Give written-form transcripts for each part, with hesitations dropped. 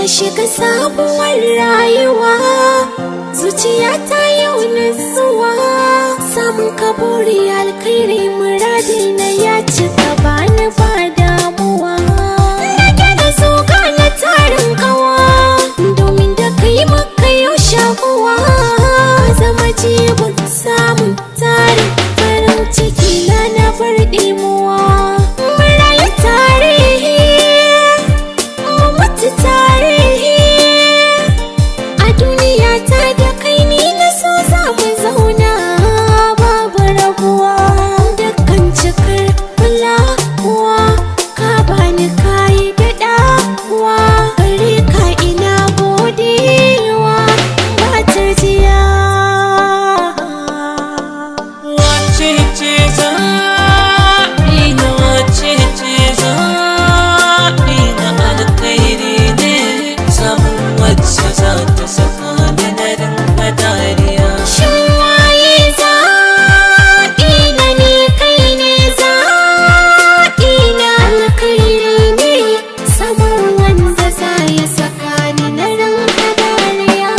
shiga sabuwar rayuwa, zuciya ta yau nutsuwa, samun kaburi alkhairi muradi na ya cika bani ba damuwa. Nake da zuga na tarin kawa, domin da kai maka yau shakuwa, zama jibin samun tarin farin ciki na bar ɗimuwa. Marayu tarihi, mutu tarihi, a duniya ta da kai ni na so za mu zauna babu rabuwa. Dukkan cikar kulawa ka bani kayi daɗawa, gare ka ina godewa ba tarjiya. Wace ce zaɓi na, wace ce zaɓi na alkhairi ne, samun wacce za ta saka ni na rinka dariya. Shin waye zaɓi na ni, kai ne zaɓi na alkhairi ne, samun wanda za ya saka ni na rinka dariya.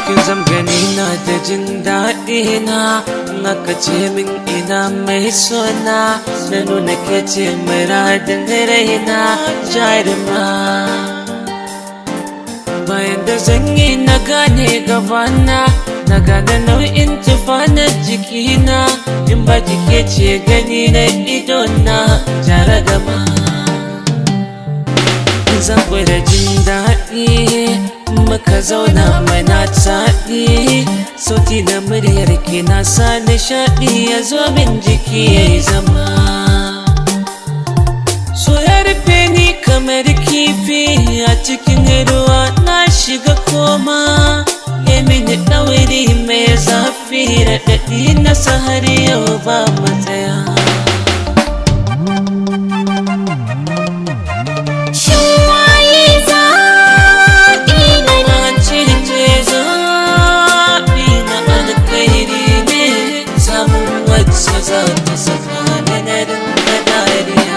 Kin zam gani na da jin daɗi na, naka ce min ina mai sona, na nuna ke ce muradin raina jaruma. Bayan da zan yi na gane gabana, na gane nau'in tufanin jikina, in ba ke ce gani na idona jara gama. Zan gwada jin daɗi, muka zauna mana taɗi, sauti na muryar ki na sa nishaɗi, ya zo min jiki ya yi zama. So ya rufe ni kamar kifi a cikin ruwa, na shiga koma, ya mini ɗauri mai zafi, raɗaɗi na sahari yau ba matsaya. Shin waye zaɓi na ni, Wace ce zaɓi na alkhairi ne, samun wacce za ta saka ni na rinka dariya.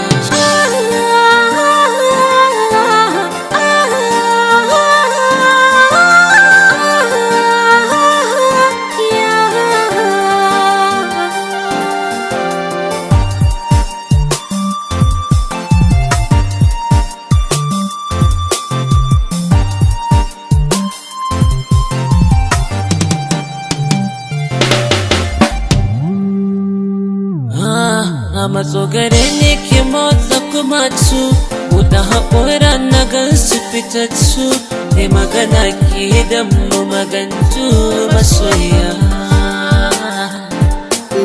A matso gare ne ke motsa kuma su, buɗe haƙora na gansu fitattu, ne magana ke da mu magantu masoya.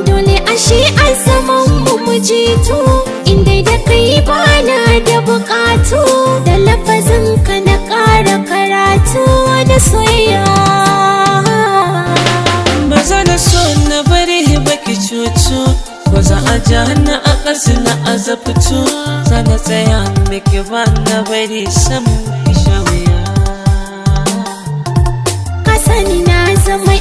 dole ashe an saman mu jitu, inda da kai bana da bukatu, da lafazin ka na ƙara karatu da soyayya. Ba za na so na bari baki cutu, ko za a ja na a ƙasa na azabtu, za na tsaya miki ba na bari sam ki sha wuya. Ka sani na zama